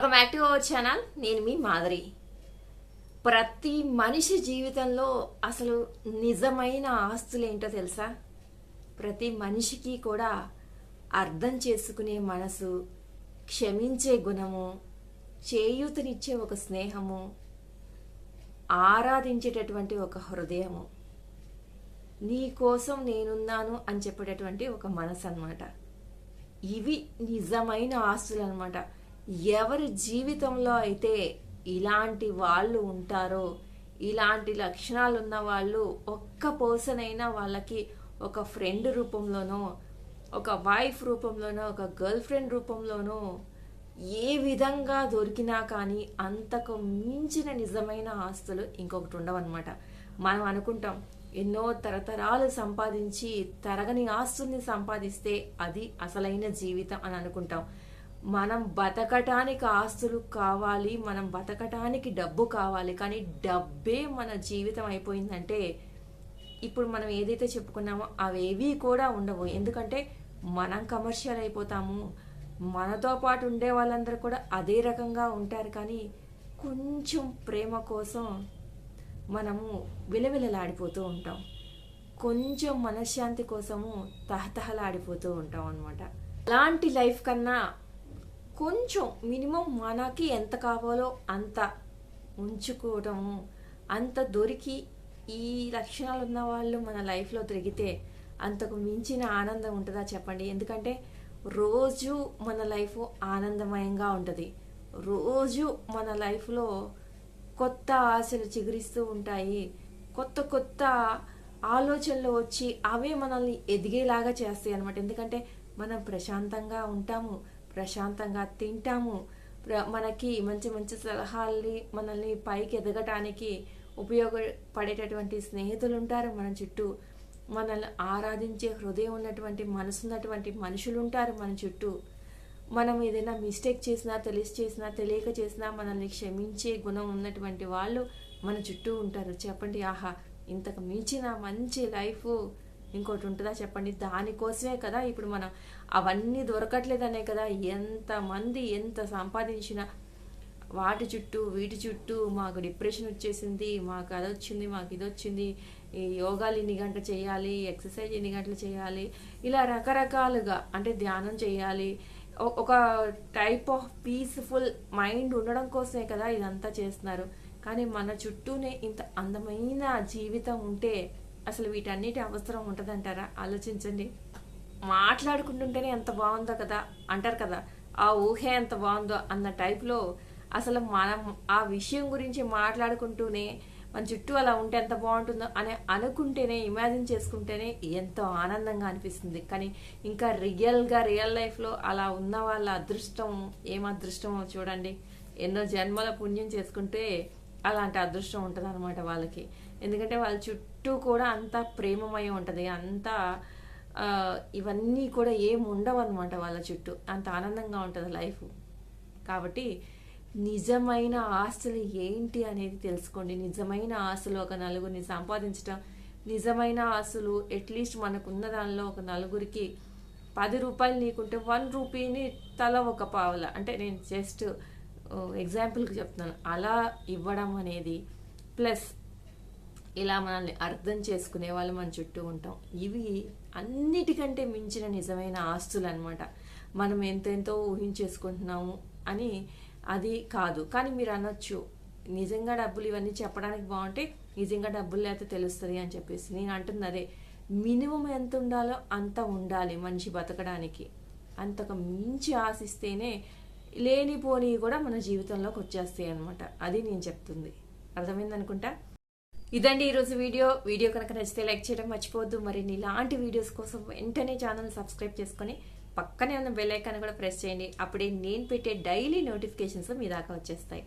Welcome back to our channel. నేను మీ మాధురి. ప్రతి మనిషి జీవితంలో అసలు నిజమైన ఆస్తులు ఏంటో తెలుసా? ప్రతి మనిషికి కూడా అర్థం చేసుకునే మనసు, క్షమించే గుణము, చేయూతనిచ్చే ఒక స్నేహము, ఆరాధించేటటువంటి ఒక హృదయము, నీ కోసం నేనున్నాను అని చెప్పేటటువంటి ఒక మనసు అన్నమాట. ఇవి నిజమైన ఆస్తులు అన్నమాట. ఎవరి జీవితంలో అయితే ఇలాంటి వాళ్ళు ఉంటారో, ఇలాంటి లక్షణాలు ఉన్న వాళ్ళు ఒక్క పర్సన్ అయినా వాళ్ళకి ఒక ఫ్రెండ్ రూపంలోనో, ఒక వైఫ్ రూపంలోనో, ఒక గర్ల్ ఫ్రెండ్ రూపంలోనో ఏ విధంగా దొరికినా కానీ అంతకు మించిన నిజమైన ఆస్తులు ఇంకొకటి ఉండవన్నమాట. మనం అనుకుంటాం ఎన్నో తరతరాలు సంపాదించి తరగని ఆస్తుల్ని సంపాదిస్తే అది అసలైన జీవితం అని అనుకుంటాం. మనం బతకటానికి ఆస్తులు కావాలి, మనం బతకటానికి డబ్బు కావాలి. కానీ డబ్బే మన జీవితం అయిపోయిందంటే ఇప్పుడు మనం ఏదైతే చెప్పుకున్నామో అవేవి కూడా ఉండవు. ఎందుకంటే మనం కమర్షియల్ అయిపోతాము. మనతో పాటు ఉండే వాళ్ళందరూ కూడా అదే రకంగా ఉంటారు. కానీ కొంచెం ప్రేమ కోసం మనము విలవిలలాడిపోతూ ఉంటాం. కొంచెం మనశ్శాంతి కోసము తహతహలాడిపోతూ ఉంటాం అన్నమాట. అలాంటి లైఫ్ కన్నా కొంచెం మినిమం మనకి ఎంత కావాలో అంత ఉంచుకోవటము, అంత దొరికి ఈ లక్షణాలు ఉన్న వాళ్ళు మన లైఫ్లో తిరిగితే అంతకు మించిన ఆనందం ఉంటుందా చెప్పండి? ఎందుకంటే రోజు మన లైఫ్ ఆనందమయంగా ఉంటుంది. రోజు మన లైఫ్లో కొత్త ఆశలు చిగురిస్తూ ఉంటాయి. కొత్త కొత్త ఆలోచనలు వచ్చి అవే మనల్ని ఎదిగేలాగా చేస్తాయి అన్నమాట. ఎందుకంటే మనం ప్రశాంతంగా ఉంటాము, ప్రశాంతంగా తింటాము, మనకి మంచి మంచి సలహాల్ని మనల్ని పైకి ఎదగటానికి ఉపయోగపడేటటువంటి స్నేహితులు ఉంటారు మన చుట్టూ. మనల్ని ఆరాధించే హృదయం ఉన్నటువంటి మనసు ఉన్నటువంటి మనుషులు ఉంటారు మన చుట్టూ. మనం ఏదైనా మిస్టేక్ చేసినా, తెలిసి చేసినా, తెలియక చేసినా మనల్ని క్షమించే గుణం ఉన్నటువంటి వాళ్ళు మన చుట్టూ ఉంటారు. చెప్పండి, ఆహా ఇంతకు మించిన మంచి లైఫ్ ఇంకోటి ఉంటుందా చెప్పండి? దానికోసమే కదా ఇప్పుడు మనం అవన్నీ దొరకట్లేదనే కదా ఎంతమంది ఎంత సంపాదించినా వాటి చుట్టూ వీటి చుట్టూ మాకు డిప్రెషన్ వచ్చేసింది, మాకు అది వచ్చింది, మాకు ఇది వచ్చింది, ఈ యోగాలు ఇన్ని గంటలు చేయాలి, ఎక్సర్సైజ్ ఇన్ని గంటలు చేయాలి, ఇలా రకరకాలుగా అంటే ధ్యానం చేయాలి, ఒక టైప్ ఆఫ్ పీస్ఫుల్ మైండ్ ఉండడం కోసమే కదా ఇదంతా చేస్తున్నారు. కానీ మన చుట్టూనే ఇంత అందమైన జీవితం ఉంటే అసలు వీటన్నిటి అవసరం ఉంటుందంటారా? ఆలోచించండి. మాట్లాడుకుంటుంటేనే ఎంత బాగుందో కదా అంటారు కదా, ఆ ఊహే ఎంత బాగుందో అన్న టైప్లో అసలు మనం ఆ విషయం గురించి మాట్లాడుకుంటూనే మన చుట్టూ అలా ఉంటే ఎంత బాగుంటుందో అని అనుకుంటేనే, ఇమాజిన్ చేసుకుంటేనే ఎంతో ఆనందంగా అనిపిస్తుంది. కానీ ఇంకా రియల్ లైఫ్లో అలా ఉన్న వాళ్ళ అదృష్టం ఏం అదృష్టమో చూడండి. ఎన్నో జన్మల పుణ్యం చేసుకుంటే అలాంటి అదృష్టం ఉంటుంది అనమాట వాళ్ళకి. ఎందుకంటే వాళ్ళ చుట్టూ కూడా అంత ప్రేమమయం ఉంటుంది, అంతా ఇవన్నీ కూడా ఏం ఉండవు అనమాట వాళ్ళ చుట్టూ. అంత ఆనందంగా ఉంటుంది లైఫ్. కాబట్టి నిజమైన ఆస్తులు ఏంటి అనేది తెలుసుకోండి. నిజమైన ఆస్తులు ఒక నలుగురిని సంపాదించడం, నిజమైన ఆస్తులు అట్లీస్ట్ మనకున్న దానిలో ఒక నలుగురికి 10 రూపాయలు నీకుంటే 1 రూపీని తల ఒక పావల, అంటే నేను జస్ట్ ఎగ్జాంపుల్కి చెప్తున్నాను, అలా ఇవ్వడం అనేది, ప్లస్ ఇలా మనల్ని అర్థం చేసుకునే వాళ్ళు మన చుట్టూ ఉంటాం. ఇవి అన్నిటికంటే మించిన నిజమైన ఆస్తులు అనమాట. మనం ఎంతెంతో ఊహించేసుకుంటున్నాము అని అది కాదు. కానీ మీరు అనొచ్చు నిజంగా డబ్బులు ఇవన్నీ చెప్పడానికి బాగుంటే నిజంగా డబ్బులు లేకపోతే తెలుస్తుంది అని చెప్పేసి. నేను అంటుంది అదే, మినిమం ఎంత ఉండాలో అంత ఉండాలి మనిషి బతకడానికి. అంతకు మించి ఆశిస్తేనే లేనిపోని కూడా మన జీవితంలోకి వచ్చేస్తాయి అనమాట. అది నేను చెప్తుంది. అర్థమైంది అనుకుంటా. ఇదండి ఈరోజు వీడియో కనుక నచ్చితే లైక్ చేయడం మర్చిపోవద్దు. మరిన్ని ఇలాంటి వీడియోస్ కోసం వెంటనే ఛానల్ సబ్స్క్రైబ్ చేసుకొని పక్కనే ఉన్న బెల్ ఐకాన్ కూడా ప్రెస్ చేయండి. అప్పుడే నేను పెట్టే డైలీ నోటిఫికేషన్స్ మీ దాకా వచ్చేస్తాయి.